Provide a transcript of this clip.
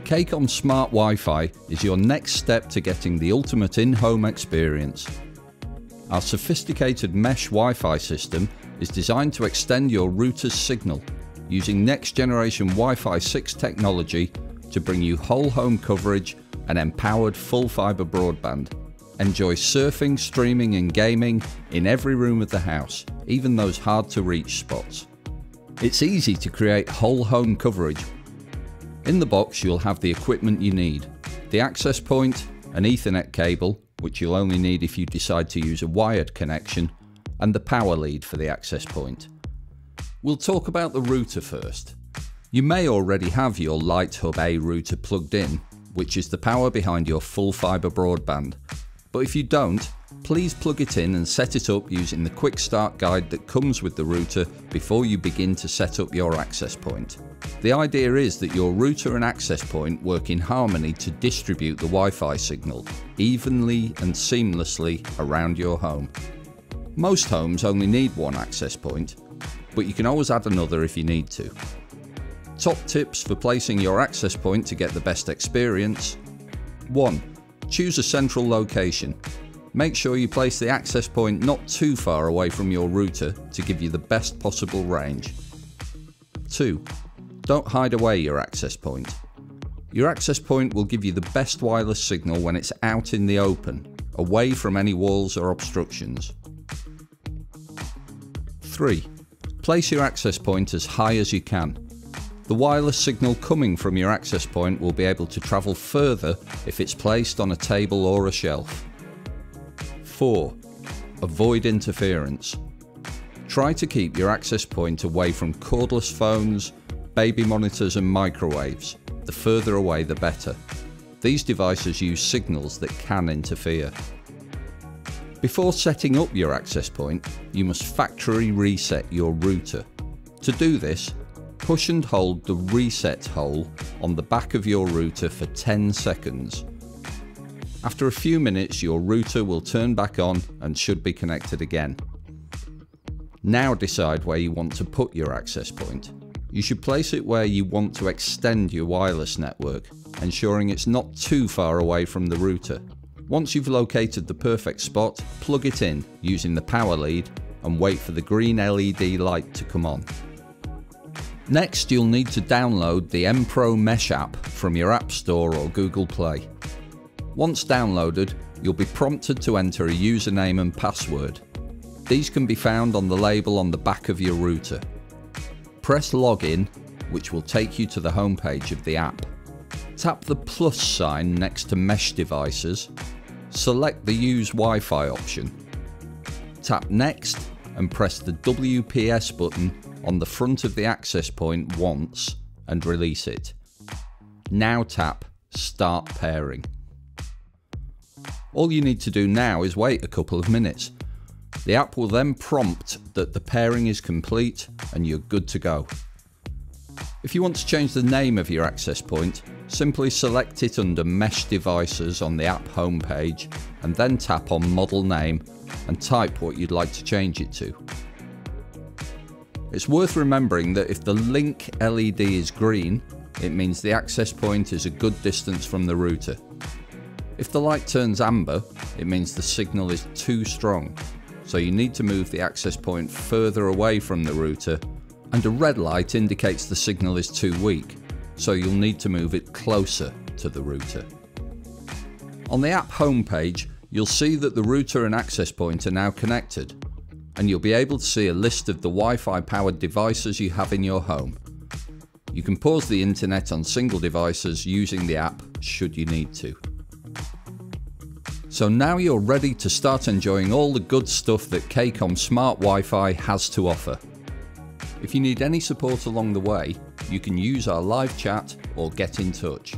KCOM Smart Wi-Fi is your next step to getting the ultimate in-home experience. Our sophisticated mesh Wi-Fi system is designed to extend your router's signal using next-generation Wi-Fi 6 technology to bring you whole home coverage and empowered full fibre broadband. Enjoy surfing, streaming and gaming in every room of the house, even those hard-to-reach spots. It's easy to create whole home coverage. In the box you'll have the equipment you need, the access point, an Ethernet cable, which you'll only need if you decide to use a wired connection, and the power lead for the access point. We'll talk about the router first. You may already have your LightHub A router plugged in, which is the power behind your full fibre broadband. But if you don't, please plug it in and set it up using the quick start guide that comes with the router before you begin to set up your access point. The idea is that your router and access point work in harmony to distribute the Wi-Fi signal evenly and seamlessly around your home. Most homes only need one access point, but you can always add another if you need to. Top tips for placing your access point to get the best experience. 1. Choose a central location. Make sure you place the access point not too far away from your router to give you the best possible range. 2. Don't hide away your access point. Your access point will give you the best wireless signal when it's out in the open, away from any walls or obstructions. 3. Place your access point as high as you can. The wireless signal coming from your access point will be able to travel further if it's placed on a table or a shelf. 4. Avoid interference. Try to keep your access point away from cordless phones, baby monitors and microwaves. The further away the better. These devices use signals that can interfere. Before setting up your access point, you must factory reset your router. To do this, push and hold the reset hole on the back of your router for 10 seconds. After a few minutes, your router will turn back on and should be connected again. Now decide where you want to put your access point. You should place it where you want to extend your wireless network, ensuring it's not too far away from the router. Once you've located the perfect spot, plug it in using the power lead and wait for the green LED light to come on. Next, you'll need to download the M-Pro Mesh app from your App Store or Google Play. Once downloaded, you'll be prompted to enter a username and password. These can be found on the label on the back of your router. Press Login, which will take you to the homepage of the app. Tap the plus sign next to Mesh Devices. Select the Use Wi-Fi option. Tap Next and press the WPS button on the front of the access point once and release it. Now tap Start Pairing. All you need to do now is wait a couple of minutes. The app will then prompt that the pairing is complete and you're good to go. If you want to change the name of your access point, simply select it under Mesh Devices on the app homepage and then tap on Model Name and type what you'd like to change it to. It's worth remembering that if the link LED is green, it means the access point is a good distance from the router. If the light turns amber, it means the signal is too strong, so you need to move the access point further away from the router, and a red light indicates the signal is too weak, so you'll need to move it closer to the router. On the app homepage, you'll see that the router and access point are now connected, and you'll be able to see a list of the Wi-Fi powered devices you have in your home. You can pause the internet on single devices using the app should you need to. So now you're ready to start enjoying all the good stuff that KCOM Smart Wi-Fi has to offer. If you need any support along the way, you can use our live chat or get in touch.